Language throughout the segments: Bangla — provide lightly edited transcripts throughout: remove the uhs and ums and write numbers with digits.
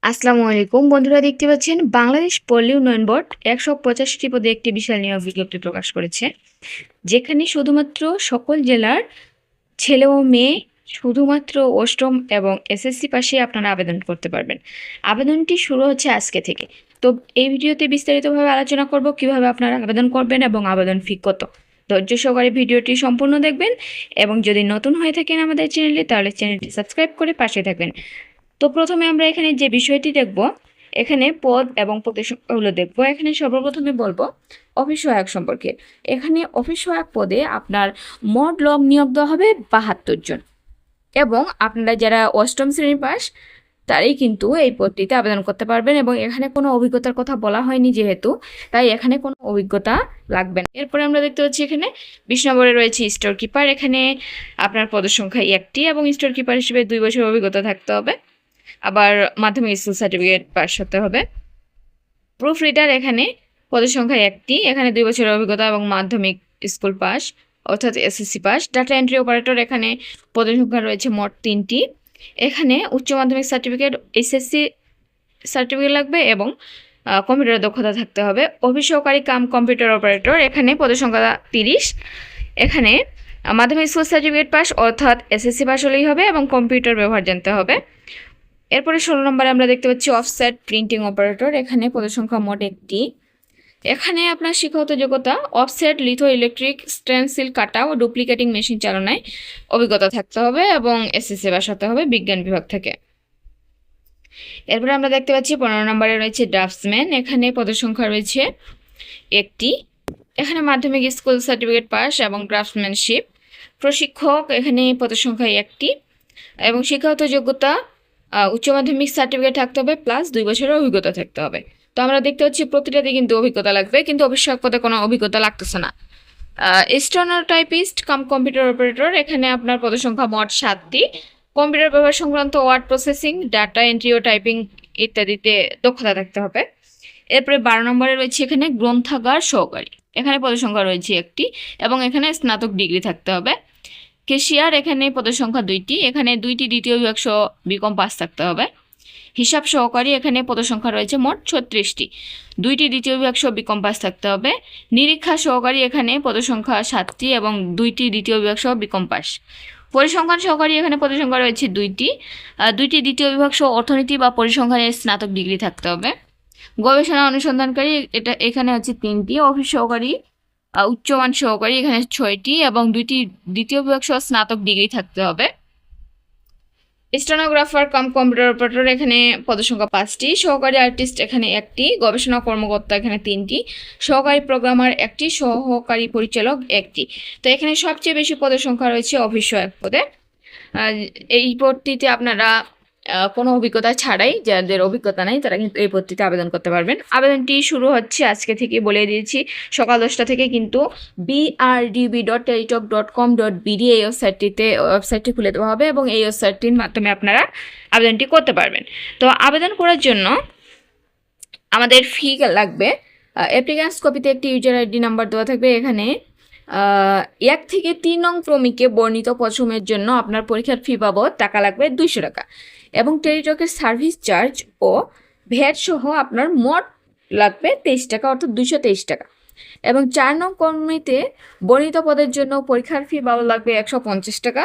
আসসালামু আলাইকুম বন্ধুরা, দেখতে পাচ্ছেন বাংলাদেশ পল্লী উন্নয়ন বোর্ড ১৮৫টি পদে একটি বিশাল নিয়োগ বিজ্ঞপ্তি প্রকাশ করেছে, যেখানে শুধুমাত্র সকল জেলার ছেলে ও মেয়ে শুধুমাত্র অষ্টম এবং এসএসসি পাশে আপনারা আবেদন করতে পারবেন। আবেদনটি শুরু হচ্ছে আজকে থেকে। তো এই ভিডিওতে বিস্তারিতভাবে আলোচনা করব কিভাবে আপনারা আবেদন করবেন এবং আবেদন ফি কত। ধৈর্য সহকারে ভিডিওটি সম্পূর্ণ দেখবেন এবং যদি নতুন হয়ে থাকেন আমাদের চ্যানেলে, তাহলে চ্যানেলটি সাবস্ক্রাইব করে পাশে থাকবেন। তো প্রথমে আমরা এখানে যে বিষয়টি দেখব, এখানে পদ এবং পদের সংখ্যাগুলো দেখব। এখানে সর্বপ্রথমে বলবো অফিস সহায়ক সম্পর্কে। এখানে অফিস সহায়ক পদে আপনার মোট লোক নিয়োগ দেওয়া হবে ৭২ জন, এবং আপনারা যারা অষ্টম শ্রেণী পাস তারাই কিন্তু এই পদটিতে আবেদন করতে পারবেন, এবং এখানে কোনো অভিজ্ঞতার কথা বলা হয়নি যেহেতু, তাই এখানে কোনো অভিজ্ঞতা লাগবে না। এরপরে আমরা দেখতে পাচ্ছি এখানে ২০ নম্বরে রয়েছে স্টোর কিপার। এখানে আপনার পদের সংখ্যা ১টি এবং স্টোর কিপার হিসেবে ২ বছর অভিজ্ঞতা থাকতে হবে। আবার মাধ্যমিক স্কুল সার্টিফিকেট পাস হতে হবে। প্রুফ রিডার এখানে পদের সংখ্যা 1টি, এখানে 2 বছরের অভিজ্ঞতা এবং মাধ্যমিক স্কুল পাস অর্থাৎ SSC pass. Data entry operator এখানে পদের সংখ্যা রয়েছে মোট 3টি। এখানে উচ্চ মাধ্যমিক সার্টিফিকেট, এসএসসি সার্টিফিকেট লাগবে এবং কম্পিউটারের দক্ষতা থাকতে হবে। অফিস সহকারী কাম কম্পিউটার অপারেটর এখানে পদের সংখ্যা 30। এখানে মাধ্যমিক স্কুল সার্টিফিকেট পাস অর্থাৎ এসএসসি পাস হলেই হবে এবং কম্পিউটার ব্যবহার জানতে হবে। এরপরে 16 নম্বরে আমরা দেখতে পাচ্ছি অফসেট প্রিন্টিং অপারেটর। এখানে পদের সংখ্যা মোট 1টি। এখানে আপনার শিক্ষাগত যোগ্যতা অফসেট, লিথো, ইলেকট্রিক, স্টেনসিল কাটা ও ডুপ্লিকেটিং মেশিন চালনায় অভিজ্ঞতা থাকতে হবে এবং এসএসসি পাস হতে হবে বিজ্ঞান বিভাগ থেকে। এরপরে আমরা দেখতে পাচ্ছি 15 নম্বরে রয়েছে ড্রাফটসম্যান। এখানে পদের সংখ্যা রয়েছে 1টি। এখানে মাধ্যমিক স্কুল সার্টিফিকেট পাস এবং ড্রাফটসম্যানশিপ। প্রশিক্ষক এখানে পদের সংখ্যা 1টি এবং শিক্ষাগত যোগ্যতা উচ্চ মাধ্যমিক সার্টিফিকেট থাকতে হবে প্লাস 2 বছরের অভিজ্ঞতা থাকতে হবে। তো আমরা দেখতে পাচ্ছি প্রতিটাতে কিন্তু অভিজ্ঞতা লাগবে, কিন্তু অবশ্যই পদে কোনো অভিজ্ঞতা লাগতেছে না। স্টেনোটাইপিস্ট কাম কম্পিউটার অপারেটর এখানে আপনার পদের সংখ্যা মোট 7টি। কম্পিউটার ব্যবহার সংক্রান্ত ওয়ার্ড প্রসেসিং, ডাটা এন্ট্রি ও টাইপিং ইত্যাদিতে দক্ষতা থাকতে হবে। এরপরে 12 নম্বরে রয়েছে এখানে গ্রন্থাগার সহকারী। এখানে পদের সংখ্যা রয়েছে 1টি এবং এখানে স্নাতক ডিগ্রি থাকতে হবে। ক্যাশিয়ার এখানে পদের সংখ্যা 2টি। এখানে 2টি দ্বিতীয় বিভাগ সহ বিকম পাস থাকতে হবে। হিসাব সহকারী এখানে পদের সংখ্যা রয়েছে মোট 36টি। 2টি দ্বিতীয় বিভাগ সহ বিকম পাস থাকতে হবে। নিরীক্ষা সহকারী এখানে পদের সংখ্যা 7টি এবং 2টি দ্বিতীয় বিভাগ সহ বিকম পাস। পরিসংখ্যান সহকারী এখানে পদের সংখ্যা রয়েছে 2টি। 2টি দ্বিতীয় বিভাগ সহ অর্থনীতি বা পরিসংখ্যানের স্নাতক ডিগ্রি থাকতে হবে। গবেষণা অনুসন্ধানকারী এখানে হচ্ছে 3টি। অফিস সহকারী উচ্চমান সহকারী এখানে 6টি এবং 2টি দ্বিতীয় বিভাগ সহ স্নাতক ডিগ্রি থাকতে হবে। স্টেনোগ্রাফার কাম কম্পিউটার অপারেটর এখানে পদের সংখ্যা 5টি। সহকারী আর্টিস্ট এখানে 1টি। গবেষণা কর্মকর্তা এখানে 3টি। সহকারী প্রোগ্রামার 1টি। সহকারী পরিচালক 1টি। তো এখানে সবচেয়ে বেশি পদের সংখ্যা রয়েছে অফিস সহায়ক পদে। এই পদটিতে আপনারা কোনো অভিজ্ঞতা ছাড়াই, যাদের অভিজ্ঞতা নেই তারা কিন্তু এই পদটিতে আবেদন করতে পারবেন। আবেদনটি শুরু হচ্ছে আজকে থেকে, বলে দিয়েছি সকাল 10টা থেকে, কিন্তু brdb.teletalk.com.bd এই ওয়েবসাইটটি খুলে দেওয়া হবে এবং এই ওয়েবসাইটটির মাধ্যমে আপনারা আবেদনটি করতে পারবেন। তো আবেদন করার জন্য আমাদের ফি লাগবে। অ্যাপ্লিক্যান্স কপিতে একটি ইউজার আইডি নাম্বার দেওয়া থাকবে। এখানে 1 থেকে 3 নং ক্রমিকে বর্ণিত পদসমূহের জন্য আপনার পরীক্ষার ফি বাবদ টাকা লাগবে 200 টাকা এবং টেলিটকের সার্ভিস চার্জ ও ভ্যাট সহ আপনার মোট লাগবে 23 টাকা, অর্থাৎ 223 টাকা। এবং 4 নং ক্রমিতে বর্ণিত পদের জন্য পরীক্ষার ফি বাবদ লাগবে 150 টাকা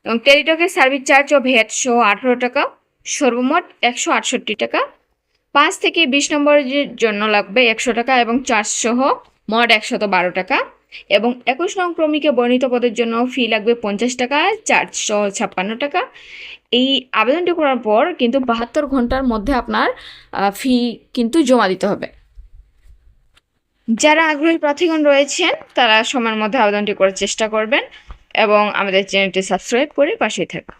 এবং টেলিটকের সার্ভিস চার্জ ও ভ্যাট সহ 18 টাকা, সর্বমোট 168 টাকা। 5 থেকে 20 নম্বরের জন্য লাগবে 100 টাকা এবং চার্জ সহ মোট 112 টাকা। এবং 21 নং ক্রমিকে বর্ণিত পদের জন্য ফি লাগবে 50 টাকা, চার্জ সহ 56 টাকা। এই আবেদনটি করার পর কিন্তু 72 ঘন্টার মধ্যে আপনার ফি কিন্তু জমা দিতে হবে। যারা আগ্রহী প্রার্থীগণ রয়েছেন তারা সময়ের মধ্যে আবেদনটি করার চেষ্টা করবেন এবং আমাদের চ্যানেলটি সাবস্ক্রাইব করে পাশেই থাকবেন।